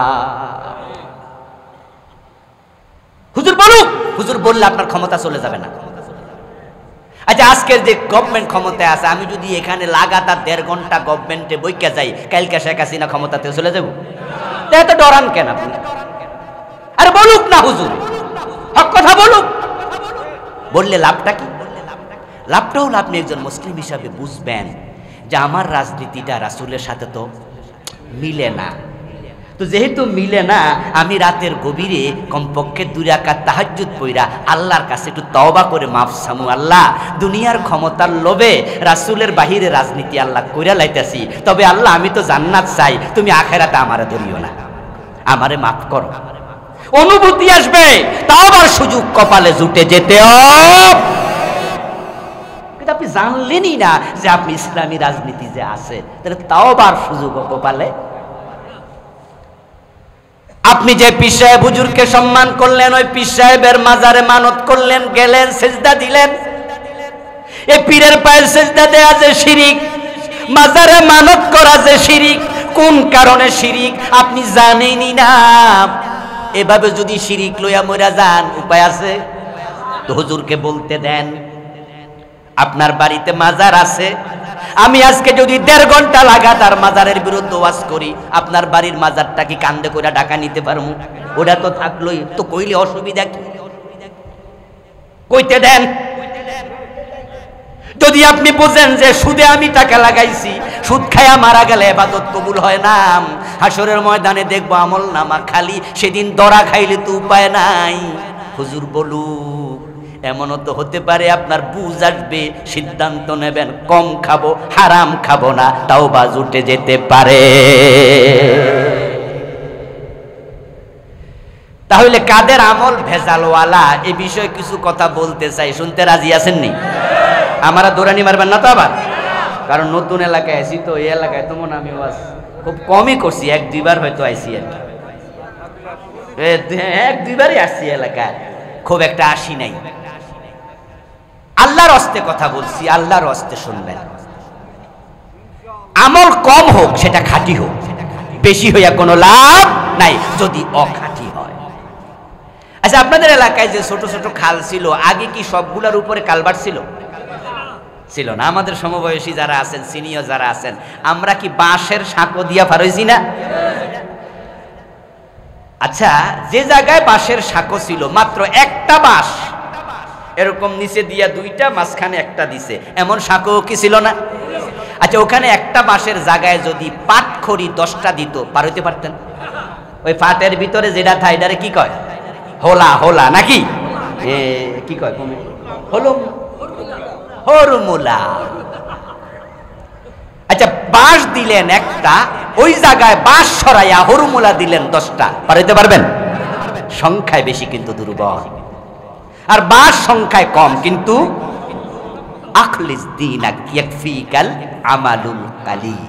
হুজুর বলুক, হুজুর বললে আপনার ক্ষমতা চলে যাবে না। আচ্ছা আজকের যে গভর্নমেন্ট ক্ষমতায় আছে, আমি যদি এখানে লাগাতার 1.5 ঘন্টা গভর্নমেন্টে বইকা যাই, কালকে শেখ হাসিনা ক্ষমতাতে চলে যাব? এত ডরান কেন আপনি? আরে বলুক না হুজুর, হক কথা বলুক। বললে লাভটা কি? লাভটা হলো আপনি একজন মুসলিম হিসাবে বুঝবেন যে আমার রাজনীতিটা রাসূলের সাথে তো মিলে না। তো যেহেতু মিলে না, আমি রাতের গভীরে কমপক্ষে 2 রাকাত তাহাজ্জুদ পড়া আল্লাহর কাছে একটু তওবা করে মাফ চামু। আল্লাহ, দুনিয়ার ক্ষমতার লোভে রাসূলের বাহিরে রাজনীতি আল্লাহ কইরা লাইতাছি, তবে আল্লাহ আমি তো জান্নাত চাই, তুমি আখিরাতে আমারে ধরিও না, আমারে মাফ করো। অনুভূতি আসবে, তওবার সুযোগ কপালে জুটে যেতেও। কিন্তু আপনি জানলেনই না যে আপনি ইসলামী রাজনীতি যে আছে, তাহলে তওবার সুযোগ কপালে। আপনি যে পীর সাহেব হুজুরকে সম্মান করলেন, ওই পীর সাহেবের মাজারে মানত করলেন, গেলেন, সেজদা দিলেন। এই পীরের পায়ের সেজদা দেয়া যে শিরিক, মাজারে মানত করা যে শিরিক, কোন কারণে শিরিক আপনি জানেনই না। এভাবে যদি শিরিক লইয়া মরা যান, উপায় আছে? তো হুজুরকে বলতে দেন, আপনার বাড়িতে মাজার আছে, আমি আজকে যদি 1.5 ঘন্টা লাগাতার মাজারের বিরুদ্ধে ওয়াজ করি, আপনার বাড়ির মাজারটা কি কান্দে কইরা ঢাকা নিতে পারবো? ওটা তো থাকলোই, তো কইলে অসুবিধা কি? কইতে দেন। যদি আপনি বুঝেন যে সুদে আমি টাকা লাগাইছি, সুদ খায়া মারা গেলে ইবাদত কবুল হয় না, হাসরের ময়দানে দেখবো আমল নামা খালি, সেদিন দরা খাইলে তো উপায় নাই। হুজুর বলুক, এমনও তো হতে পারে আপনার বুঝ আসবে, সিদ্ধান্ত নেবেন কম খাবো, হারাম খাবো না, তাওবা উঠে যেতে পারে। তাহলে কাদের আমল ভেজালওয়ালা, এ বিষয়ে কিছু কথা বলতে চাই, শুনতে রাজি আছেন নি? আমরা দৌড়ানি মারবেন না তো আবার, কারণ নতুন এলাকায় আছি তো, এই এলাকায় তো মনে আমি খুব কমই করছি, 1-2 বার হয়তো আইসি, 1-2 বারই আসছি এলাকায়, খুব একটা আসি নাই। আল্লাহর হস্তে কথা বলছি, আল্লাহর হস্তে শুনবেন। আমল কম হোক, সেটা খাঁটি হোক, বেশি হইয়া কোনো লাভ নাই যদি অখাঁটি হয়। আচ্ছা আপনাদের এলাকায় যে ছোট ছোট খাল ছিল, আগে কি সবগুলোর উপরে কালভার্ট ছিল? ছিল না। আমাদের সমবয়সী যারা আছেন, সিনিয়র যারা আছেন, আমরা কি বাঁশের সাঁকো দিয়া পার হইছি না? আচ্ছা, যে জায়গায় বাঁশের সাঁকো ছিল মাত্র একটা বাঁশ, এরকম নিচে দিয়া দুইটা, মাঝখানে একটা দিছে, এমন সাঁকো কি ছিল না? আচ্ছা, ওখানে একটা বাঁশের জায়গায় যদি পাটখড়ি 10টা দিত, পার হইতে পারতেন? ওই পাটের ভিতরে যেটা থাকে এটারে কি কয়? হোলা। হোলা নাকি কি কয়? হরমুলা। আচ্ছা, বাঁশ দিলেন একটা, ওই জায়গায় বাঁশ সরাইয়া হরমুলা দিলেন 10টা, পার হইতে পারবেন? সংখ্যায় বেশি কিন্তু দুর্বল, আর বাঁশ সংখ্যায় কম কিন্তু আখলিস দীনাক ইয়াকফিকাল আমালুল কালিল।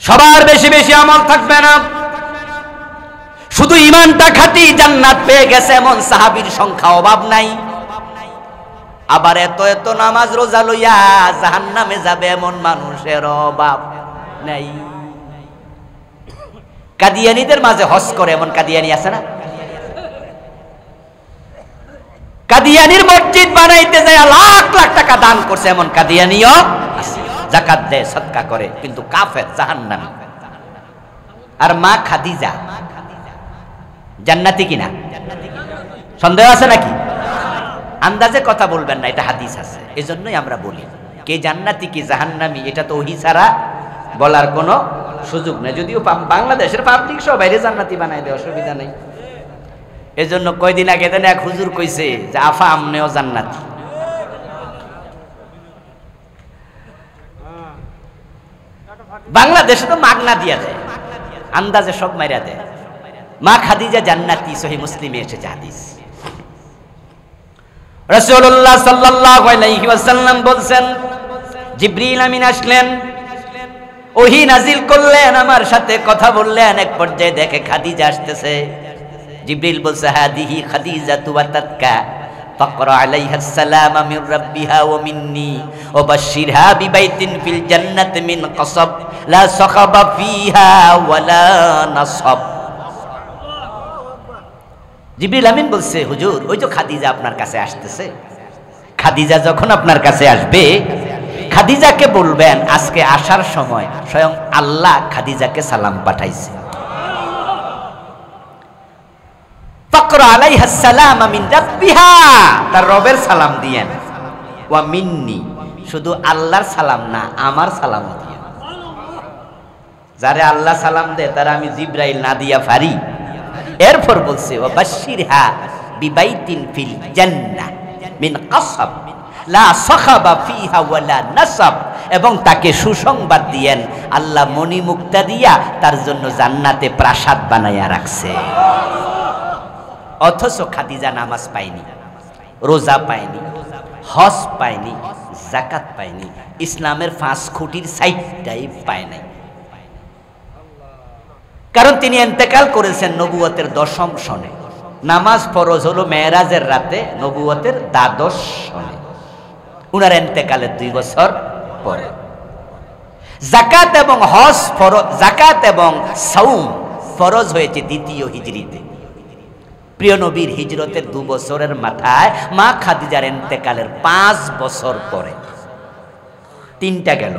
সবার বেশি বেশি আমল থাকবে না, শুধু ঈমানটা খাঁটি, জান্নাত পেয়ে গেছে এমন সাহাবীর সংখ্যা অভাব নাই। আবার এত এত নামাজ রোজা লইয়া জাহান্নামে যাবে এমন মানুষের অভাব নাই। কাদিয়ানীদের মাঝে হজ করে এমন কাদিয়ানী আছে না? কাদিয়ানীর মসজিদ বানাইতে যায় লাখ লাখ টাকা দান করছে এমন কাদিয়ানীও আছে। যাকাত দেয়, সদকা করে, কিন্তু কাফের, জাহান্নামী। আর মা খাদিজা জান্নাতি কিনা সন্দেহ আছে নাকি? আন্দাজে কথা বলবেন না, এটা হাদিস আছে। এজন্যই আমরা বলি কে জান্নাতি কি জাহান্নামী এটা তো ওহী ছাড়া বলার কোনো সুযোগ নেই। যদিও বাংলাদেশের পাবলিক সব বাইরে জান্নাতি বানাই দেয়, অসুবিধা নেই। এজন্য কয়দিন আগে দেন এক হুজুর কইছে যে আফা আমনেও জান্নাতি। বাংলাদেশে তো মাগনা দিয়া দেয়, আন্দাজে সব মাইরা দেয়। মা খাদিজা জান্নাতি, সহিহ মুসলিমে এসেছে হাদিস। রাসূলুল্লাহ সাল্লাল্লাহু আলাইহি ওয়াসাল্লাম বলছেন, জিবরিল আমিন আসলেন, ওহী নাজিল করলেন, আমার সাথে কথা বললেন। এক পর্যায়ে দেখে খাদিজা আসতেছে। জিবরিল বলছে, হাদিহি খাদিজাতু ওয়াতাতকা ফাকরা আলাইহা আসসালাম মির রাব্বিহা ওয়া মিন্নি ওয়া বাশশিরহা বিবাইতিন ফিল জান্নাতি মিন কসব লা সাখাবা ফিহা ওয়ালা নাসাব। জিবরিল আমিন বলছে, হুজুর ওই তো খাদিজা আপনার কাছে আসতেছে। খাদিজা যখন আপনার কাছে আসবে, খাদিজাকে বলবেন আজকে আসার সময় স্বয়ং আল্লাহ খাদিজাকে সালাম পাঠাইছে। ফাকরা আলাইহা সালাম মিন রাব্বিহা, তার রবের সালাম দিয়েন। ওয়া মিন্নি, শুধু আল্লাহর সালাম না, আমার সালামও দিয়েন। যারে আল্লাহ সালাম দেয় তারা আমি জিবরাইল না দিয়া পারি। এরপর বলছে, ওয়া বাশশিরহা বিবাইতিন ফিল জান্নাহ মিন কসব লা সাখাবা ফিহা ওয়ালা নাসাব, এবং তাকে সুসংবাদ দিয়েন আল্লাহ মণিমুক্তা দিয়া তার জন্য জান্নাতে প্রাসাদ বানাইয়া রাখছে। অথচ খাদিজা নামাজ পায়নি, রোজা পায়নি, হজ পায়নি, যাকাত পায়নি, ইসলামের 5 খুঁটির 4টাই পায় নাই। কারণ তিনি ইন্তেকাল করেছেন নবুয়তের 10ম সনে। নামাজ ফরজ হলো মেরাজের রাতে, নবুয়তের 12 সনে, উনার ইন্তেকালের 2 বছর পরে। যাকাত এবং হজ ফরজ, যাকাত এবং সাওম ফরজ হয়েছে 2য় হিজরিতে। প্রিয় নবীর হিজরতের 2 বছরের মাথায় মা খাদিজার ইন্তেকালের 5 বছর পরে 3টা গেল।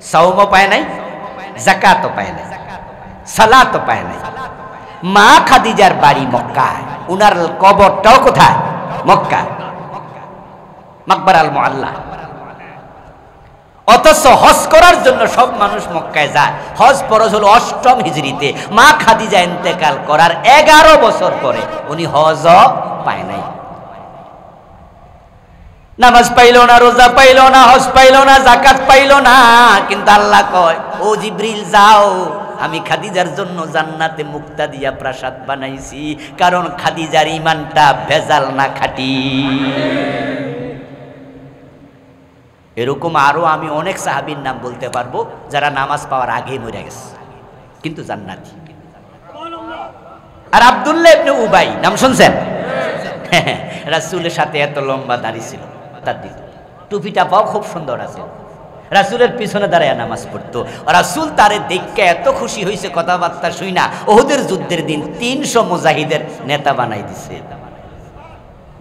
সাওমও পায় নাই, যাকাতও পায় নাই, সালাতও পায় নাই। মা খাদিজার বাড়ি মক্কায়, উনার কবরটাও কোথায়? মক্কায়, মাকবার আল মুআল্লা। অথচ হজ করার জন্য সব মানুষ মক্কায় যায়। হজ ফরজ হলো 8ম হিজরিতে। মা খাদিজা ইন্তেকাল করার 11 বছর পরে উনি হজও পায় নাই। নামাজ পাইল না, রোজা পাইল না, হজ পাইল না, যাকাত পাইল না, কিন্তু আল্লাহ কয়, ও জিবরিল যাও, আমি খাদিজার জন্য জান্নাতে মুক্তা দিয়া প্রাসাদ বানাইছি। কারণ খাদিজার ঈমানটা ভেজাল না, খাঁটি। এরকম আরো আমি অনেক সাহাবীর নাম বলতে পারবো যারা নামাজ পাওয়ার আগেই মরে গেছে কিন্তু জান্নাতি। আর আব্দুল্লাহ ইবনে উবাই নাম শুনছেন? রাসূলের সাথে এত লম্বা দাড়ি ছিল, তার টুপিটা পাও খুব সুন্দর আছে। রাসূলের পিছনে দাঁড়ায় নামাজ পড়তো। রাসূল তারে দেখে এত খুশি হয়েছে, কথাবার্তা শুই না, ওহুদের যুদ্ধের দিন 300 মুজাহিদের নেতা বানাই দিছে।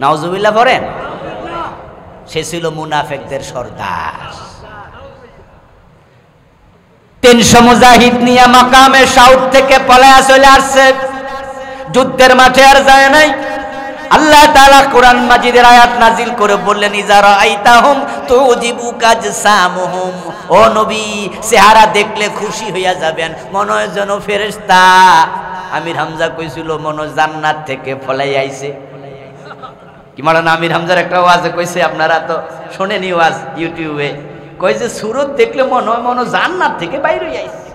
নাউজুবিল্লাহ পড়েন। সে ছিল মুনাফিকদের সর্দার। 300 মুজাহিদ নিয়ে মাকামে সাউথ থেকে পলায়া চলে আসছে, যুদ্ধের মাঠে আর যায় নাই। আল্লাহ তাআলা কোরআন মাজিদের আয়াত নাজিল করে বললেন, ইজা রাআইতাহুম তুজিবুকা আজসামুহুম, ও নবী চেহারা দেখলে খুশি হইয়া যাবেন, মনে হয় যেন ফেরেশতা। আমির হামজা কইছিল মনে হয় জান্নাত থেকে ফলাই আইছে। কি মাওলানা আমির হামজার একটা ওয়াজে কইছে, আপনারা তো শুনেনি ওয়াজ ইউটিউবে, কই যে সুরত দেখলে মনে হয় জান্নাত থেকে বাইরে হইয়া আইছে।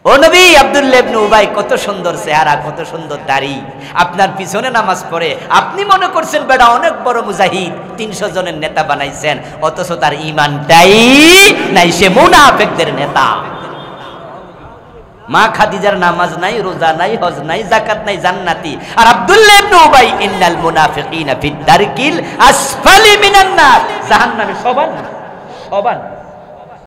ও নবী, আব্দুল্লাহ ইবনে উবাই কত সুন্দর চেহারা, কত সুন্দর দাড়ি, আপনার পিছনে নামাজ পড়ে, আপনি মনে করছেন বেটা অনেক বড় মুজাহিদ, 300 জনের নেতা বানাইছেন, অথচ তার ঈমানটাই নাই, সে মুনাফিকদের নেতা। মা খাদিজার নামাজ নাই, রোজা নাই, হজ নাই, যাকাত নাই, জান্নাতি। আর আব্দুল্লাহ ইবনে উবাই, ইন্নাল মুনাফিকিনা ফিদ দারকিল আসফালি মিনান নার, জাহান্নামে সবার।